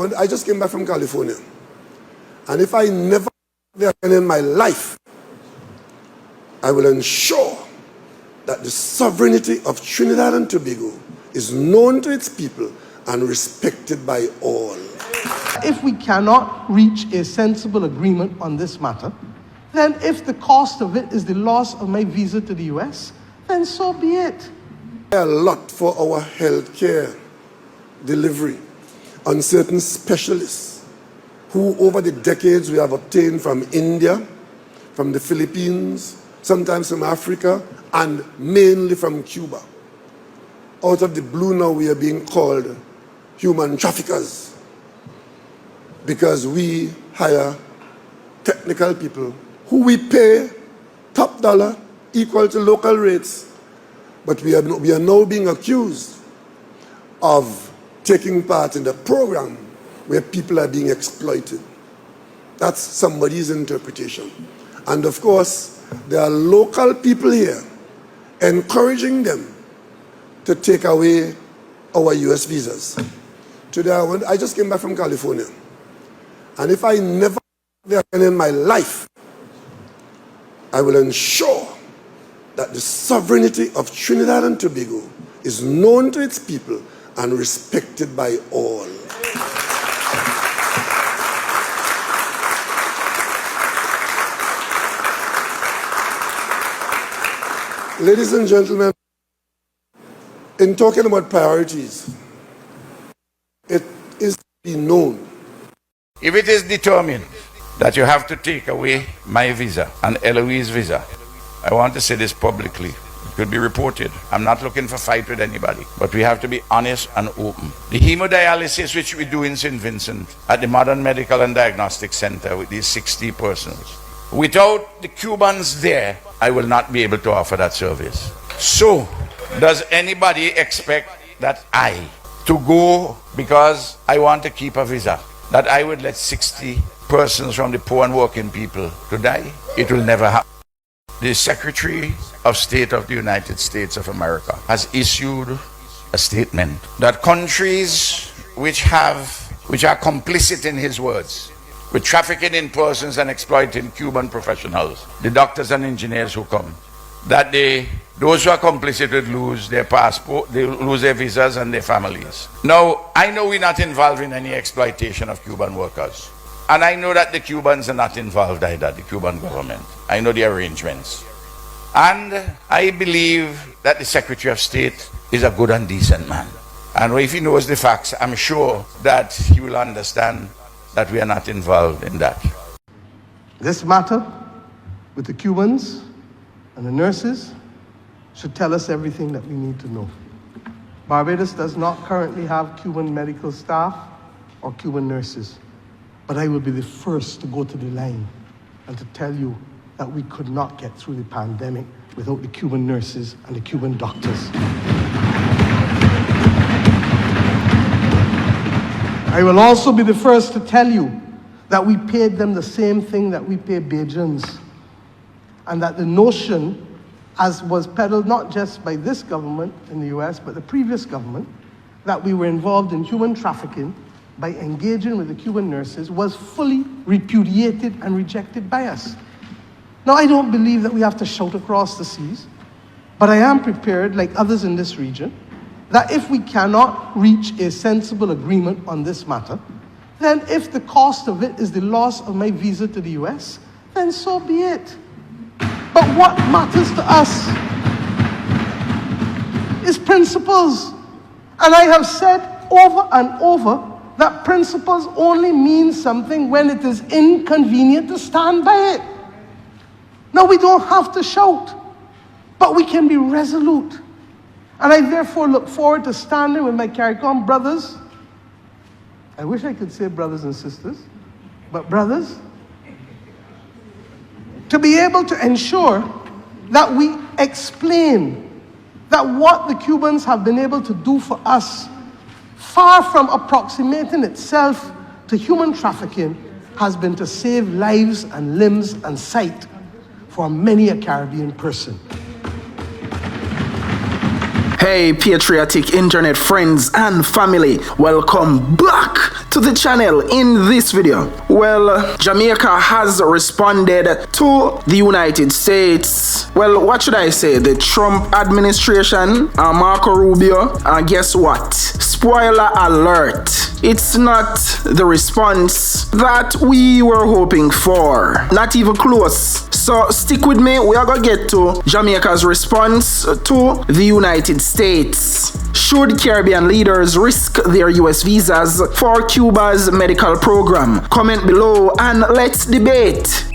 I just came back from California, and if I never there again in my life, I will ensure that the sovereignty of Trinidad and Tobago is known to its people and respected by all. If we cannot reach a sensible agreement on this matter, then if the cost of it is the loss of my visa to the US, then so be it. A lot for our healthcare delivery on certain specialists who over the decades we have obtained from India, from the Philippines, sometimes from Africa, and mainly from Cuba. Out of the blue now we are being called human traffickers because we hire technical people who we pay top dollar equal to local rates, but we are now being accused of taking part in the program where people are being exploited. That's somebody's interpretation. And of course, there are local people here encouraging them to take away our US visas. Today, I just came back from California. And if I never there again in my life, I will ensure that the sovereignty of Trinidad and Tobago is known to its people and respected by all. Ladies and gentlemen, in talking about priorities, it is to be known. If it is determined that you have to take away my visa and Eloise's visa, I want to say this publicly. It could be reported. I'm not looking for a fight with anybody, but we have to be honest and open. The hemodialysis which we do in St. Vincent at the Modern Medical and Diagnostic Center with these 60 persons, without the Cubans there, I will not be able to offer that service. So, does anybody expect that I, to go because I want to keep a visa, that I would let 60 persons from the poor and working people to die? It will never happen. The Secretary of State of the United States of America has issued a statement that countries which are complicit in his words with trafficking in persons and exploiting Cuban professionals, the doctors and engineers who come, that those who are complicit would lose their passport, they lose their visas and their families. Now, I know we're not involved in any exploitation of Cuban workers. And I know that the Cubans are not involved either, the Cuban government. I know the arrangements. And I believe that the Secretary of State is a good and decent man. And if he knows the facts, I'm sure that he will understand that we are not involved in that. This matter with the Cubans and the nurses should tell us everything that we need to know. Barbados does not currently have Cuban medical staff or Cuban nurses. But I will be the first to go to the line and to tell you that we could not get through the pandemic without the Cuban nurses and the Cuban doctors. I will also be the first to tell you that we paid them the same thing that we pay Bajans, and that the notion, as was peddled not just by this government in the US, but the previous government, that we were involved in human trafficking by engaging with the Cuban nurses, was fully repudiated and rejected by us. Now, I don't believe that we have to shout across the seas, but I am prepared, like others in this region, that if we cannot reach a sensible agreement on this matter, then if the cost of it is the loss of my visa to the US, then so be it. But what matters to us is principles. And I have said over and over that principles only mean something when it is inconvenient to stand by it. Now, we don't have to shout, but we can be resolute. And I therefore look forward to standing with my CARICOM brothers. I wish I could say brothers and sisters, but brothers, to be able to ensure that we explain that what the Cubans have been able to do for us, far from approximating itself to human trafficking, has been to save lives and limbs and sight for many a Caribbean person. Hey, patriotic internet friends and family, welcome back to the channel in this video. Well, Jamaica has responded to the United States. Well, what should I say? The Trump administration, Marco Rubio, and guess what? Spoiler alert. It's not the response that we were hoping for. Not even close. So stick with me. We are going to get to Jamaica's response to the United States. Should Caribbean leaders risk their US visas for Cuba's medical program? Comment below and let's debate.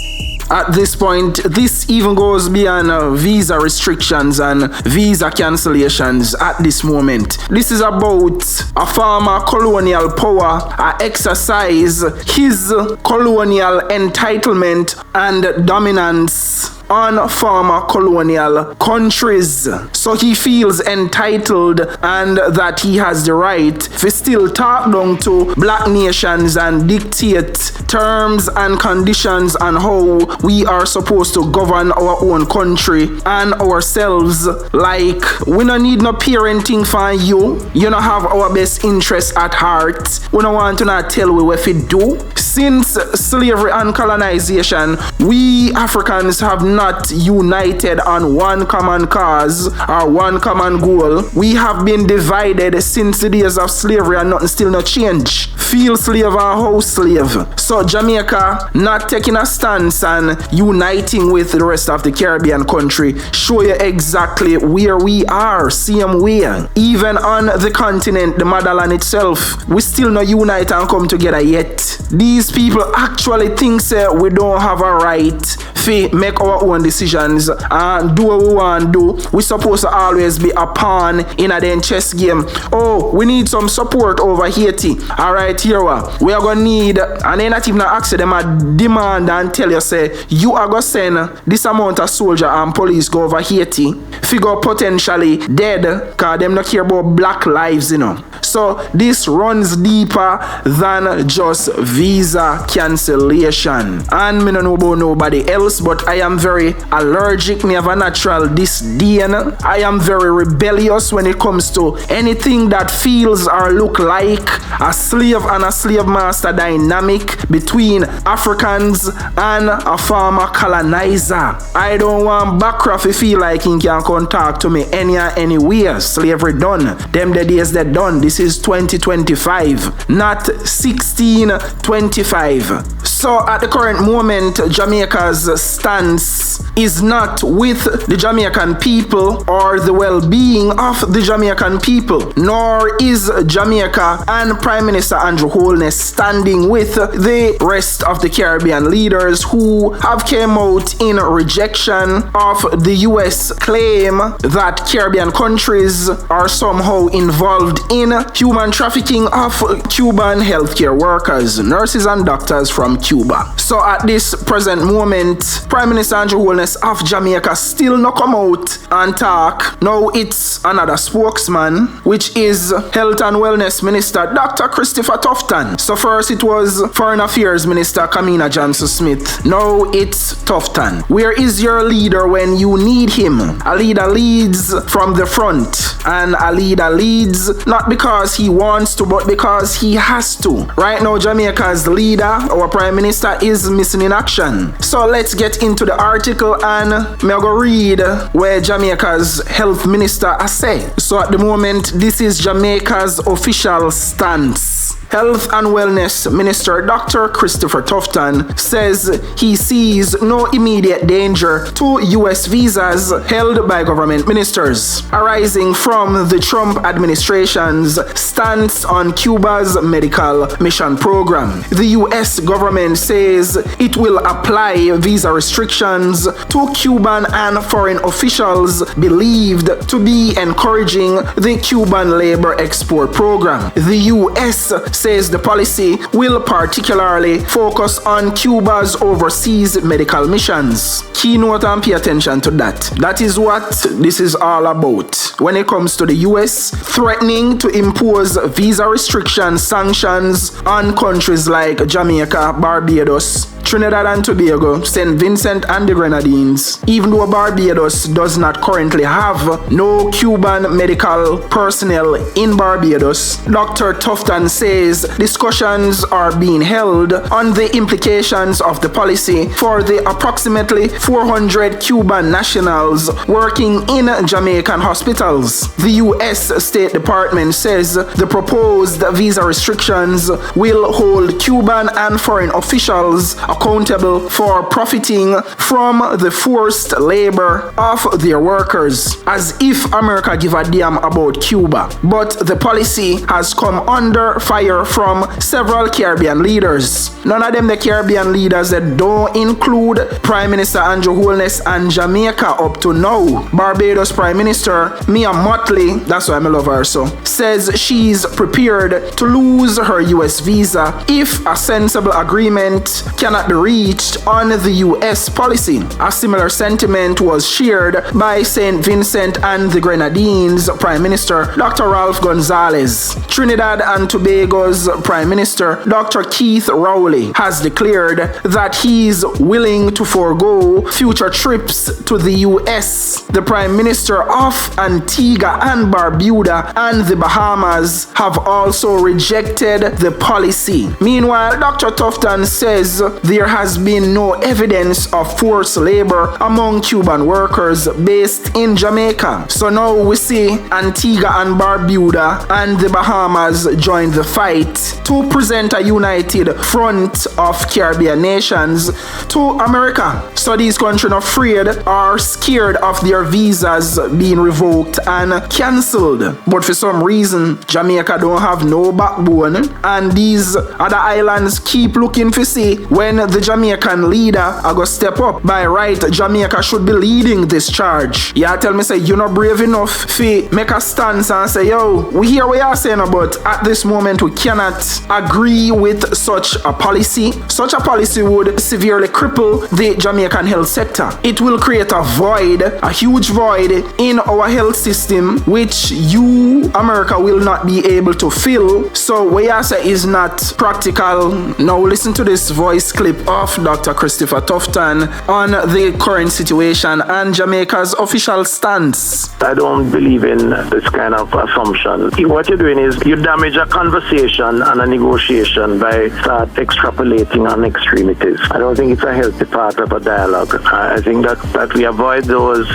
At this point, this even goes beyond visa restrictions and visa cancellations at this moment. This is about a former colonial power exercise his colonial entitlement and dominance on former colonial countries. So he feels entitled and that he has the right to still talk down to black nations and dictate terms and conditions on how we are supposed to govern our own country and ourselves. Like, we don't need no parenting for you. You don't have our best interests at heart. We don't want to not tell we what we do. Since slavery and colonization, we Africans have not united on one common cause or one common goal. We have been divided since the days of slavery and nothing still not change. Field slave or house slave. So Jamaica not taking a stance and uniting with the rest of the Caribbean country show you exactly where we are, same way. Even on the continent, the motherland itself, we still not unite and come together yet. These people actually think we don't have a right to make our own decisions and do what we want to do. We're supposed to always be a pawn in a then chess game. Oh, we need some support over Haiti. Alright, here we are gonna need, and they not even ask them a demand and tell you say you are gonna send this amount of soldier and police go over Haiti, figure potentially dead, cause them not care about black lives, you know. So this runs deeper than just visa cancellation. And me don't know about nobody else, but I am very allergic. Me have a natural disdain. I am very rebellious when it comes to anything that feels or look like a slave and a slave master dynamic between Africans and a former colonizer. I don't want Backcraft to feel like he can come talk to me anywhere. Slavery done. Them the days that done. This is 2025, not 1625. So at the current moment, Jamaica's stance is not with the Jamaican people or the well-being of the Jamaican people, nor is Jamaica and Prime Minister Andrew Holness standing with the rest of the Caribbean leaders who have came out in rejection of the US claim that Caribbean countries are somehow involved in human trafficking of Cuban healthcare workers, nurses and doctors from Cuba. So at this present moment, Prime Minister Andrew Holness of Jamaica still not come out and talk. Now it's another spokesman, which is Health and Wellness Minister Dr. Christopher Tufton. So first it was Foreign Affairs Minister Kamina Johnson-Smith. Now it's Tufton. Where is your leader when you need him? A leader leads from the front, and a leader leads not because he wants to, but because he has to. Right now, Jamaica's leader, our Prime Minister, is missing in action. So let's get into the article and me go read where Jamaica's Health Minister has said. So at the moment, this is Jamaica's official stance. Health and Wellness Minister Dr. Christopher Tufton says he sees no immediate danger to US visas held by government ministers arising from the Trump administration's stance on Cuba's medical mission program. The US government says it will apply visa restrictions to Cuban and foreign officials believed to be encouraging the Cuban labor export program. The US says the policy will particularly focus on Cuba's overseas medical missions. Keynote and pay attention to that. That is what this is all about. When it comes to the US threatening to impose visa restrictions, sanctions on countries like Jamaica, Barbados, Trinidad and Tobago, St. Vincent and the Grenadines. Even though Barbados does not currently have no Cuban medical personnel in Barbados, Dr. Tufton says discussions are being held on the implications of the policy for the approximately 400 Cuban nationals working in Jamaican hospitals. The U.S. State Department says the proposed visa restrictions will hold Cuban and foreign officials accountable for profiting from the forced labor of their workers, as if America give a damn about Cuba. But the policy has come under fire from several Caribbean leaders. None of them the Caribbean leaders that don't include Prime Minister Andrew Holness and Jamaica up to now. Barbados Prime Minister Mia Mottley, that's why I love her so, says she's prepared to lose her US visa if a sensible agreement cannot be reached on the US policy. A similar sentiment was shared by St. Vincent and the Grenadines Prime Minister Dr. Ralph Gonsalves. Trinidad and Tobago's Prime Minister Dr. Keith Rowley has declared that he's willing to forego future trips to the US. The Prime Minister of Antigua and Barbuda and the Bahamas have also rejected the policy. Meanwhile, Dr. Tufton says there has been no evidence of forced labor among Cuban workers based in Jamaica. So now we see Antigua and Barbuda and the Bahamas join the fight to present a united front of Caribbean nations to America. So these countries are afraid or scared of their visas being revoked and cancelled. But for some reason, Jamaica don't have no backbone, and these other islands keep looking to see when the Jamaican leader are gonna step up. By right, Jamaica should be leading this charge. Yeah, tell me say you're not brave enough to make a stance and say, yo, we hear what you're saying, but at this moment we cannot agree with such a policy. Such a policy would severely cripple the Jamaican health sector. It will create a void, a huge void in our health system, which you, America, will not be able to fill. So what you say is not practical. Now listen to this voice clip of Dr. Christopher Tufton on the current situation and Jamaica's official stance. I don't believe in this kind of assumption. What you're doing is you damage a conversation and a negotiation by start extrapolating on extremities. I don't think it's a healthy part of a dialogue. I think that we avoid those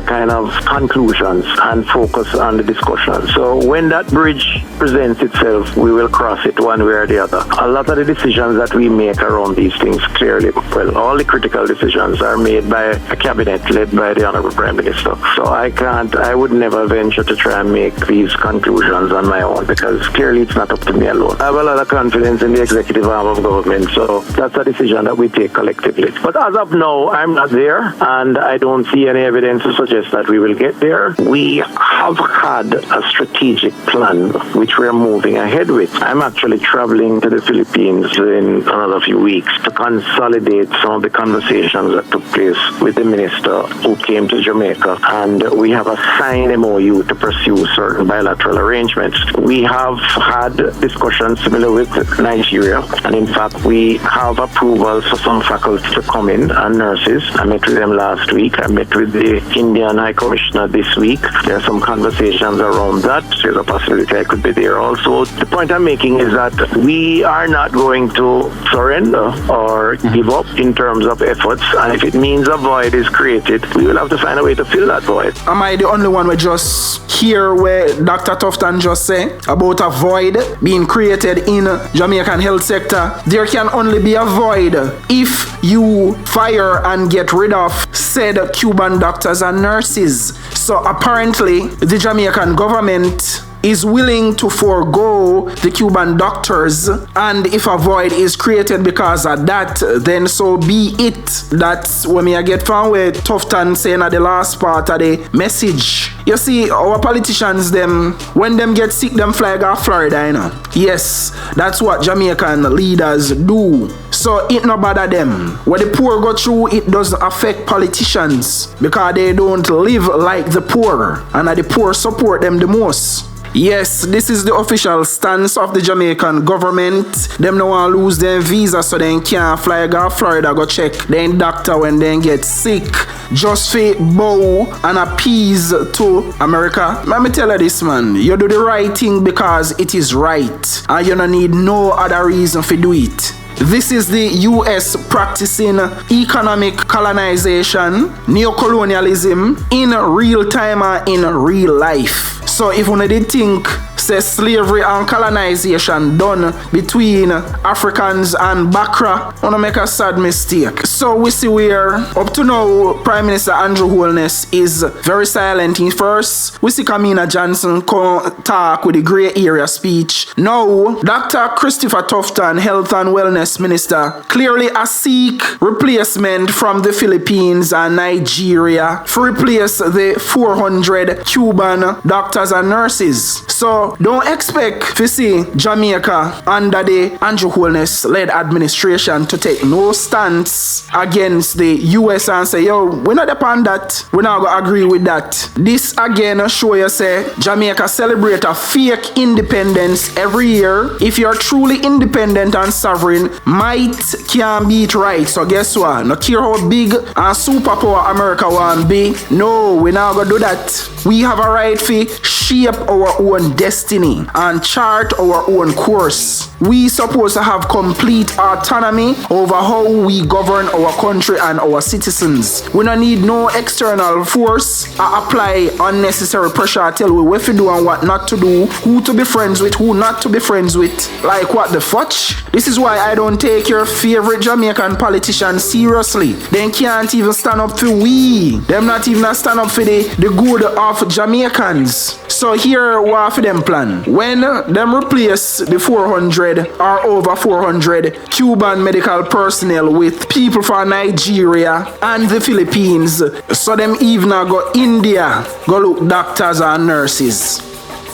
kind of conclusions and focus on the discussion. So when that bridge presents itself, we will cross it one way or the other. A lot of the decisions that we make around these things clearly, well, all the critical decisions are made by a cabinet led by the Honorable Prime Minister. So I would never venture to try and make these conclusions on my own, because clearly it's not up to me alone. I have a lot of confidence in the executive arm of government, so that's a decision that we take collectively. But as of now, I'm not there, and I don't see any evidence to suggest that we will get there. We have had a strategic plan which we're moving ahead with. I'm actually traveling to the Philippines in another few weeks to consolidate some of the conversations that took place with the minister who came to Jamaica, and we have a signed MOU to pursue certain bilateral arrangements. We have had discussions similar with Nigeria, and in fact we have approvals for some faculty to come in and nurses. I met with them last week. I met with the Indian High Commissioner this week. There are some conversations around that. There's a possibility I could be there also. The point I'm making is that we are not going to surrender or give up in terms of efforts, and if it means a void is created, we will have to find a way to fill that void. Am I the only one who just hear where Dr. Tufton just say about a void being created in Jamaican health sector? There can only be a void if you fire and get rid of said Cuban doctors and nurses. So apparently the Jamaican government is willing to forego the Cuban doctors, and if a void is created because of that, then so be it. That's when I get found with Tufton saying at the last part of the message. You see, our politicians, them, when them get sick, them flag off Florida, you know. Yes, that's what Jamaican leaders do. So it no bother them. When the poor go through, it doesn't affect politicians because they don't live like the poor, and the poor support them the most. Yes, this is the official stance of the Jamaican government. Them no want lose their visa so they can't fly go Florida go check then doctor when they get sick. Just for bow and appease to America. Let me tell you this, man. You do the right thing because it is right. And you don't need no other reason for do it. This is the US practicing economic colonization, neocolonialism in real time and in real life. So if one did think say slavery and colonization done between Africans and Bakra, wanna make a sad mistake. So we see where up to now Prime Minister Andrew Holness is very silent. In first, we see Kamina Johnson talk with the grey area speech. Now, Dr. Christopher Tufton, Health and Wellness Minister, clearly a seek replacement from the Philippines and Nigeria to replace the 400 Cuban doctors and nurses. So don't expect to see Jamaica under the Andrew Holness led administration to take no stance against the US and say, yo, we're not upon that. We're not going to agree with that. This again show you say Jamaica celebrate a fake independence every year. If you're truly independent and sovereign, might can't beat right. So guess what? No care how big and superpower America want be. No, we're not going to do that. We have a right to shape our own destiny and chart our own course. We supposed to have complete autonomy over how we govern our country and our citizens. We don't need no external force to apply unnecessary pressure, tell we what to do and what not to do, who to be friends with, who not to be friends with. Like what the fudge? This is why I don't take your favorite Jamaican politicians seriously. They can't even stand up for we. Them not even stand up for the good of Jamaicans. So here what for them plan. When them replace the 400 or over 400 Cuban medical personnel with people from Nigeria and the Philippines, so them even go India, go look doctors and nurses.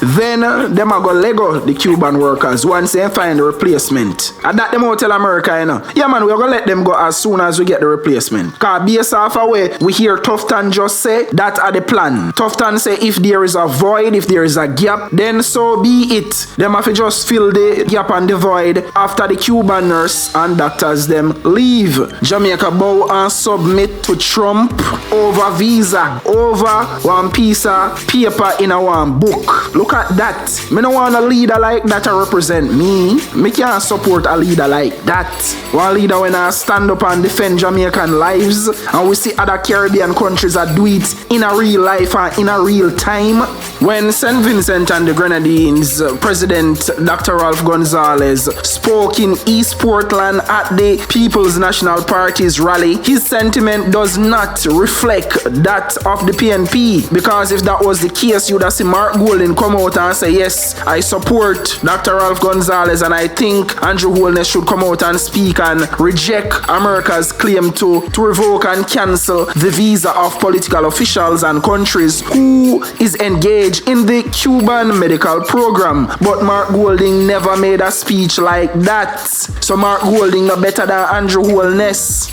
Then them a go Lego the Cuban workers once they find the replacement. And that them out tell America, you know. Yeah man, we're gonna let them go as soon as we get the replacement. Cause based off away, we hear Tufton just say that are the plan. Tufton say if there is a void, if there is a gap, then so be it. Them have to just fill the gap and the void after the Cuban nurse and doctors them leave. Jamaica bow and submit to Trump over visa, over one piece of paper in a one book. Look at that. Me don't want a leader like that to represent me. Me can't support a leader like that. One leader when I stand up and defend Jamaican lives, and we see other Caribbean countries that do it in a real life and in a real time. When St. Vincent and the Grenadines President Dr. Ralph Gonsalves spoke in East Portland at the People's National Party's rally, his sentiment does not reflect that of the PNP, because if that was the case, you'd have seen Mark Golding come out and say, yes, I support Dr. Ralph Gonsalves and I think Andrew Holness should come out and speak and reject America's claim to revoke and cancel the visa of political officials and countries who is engaged in the Cuban medical program. But Mark Golding never made a speech like that. So Mark Golding no better than Andrew Holness.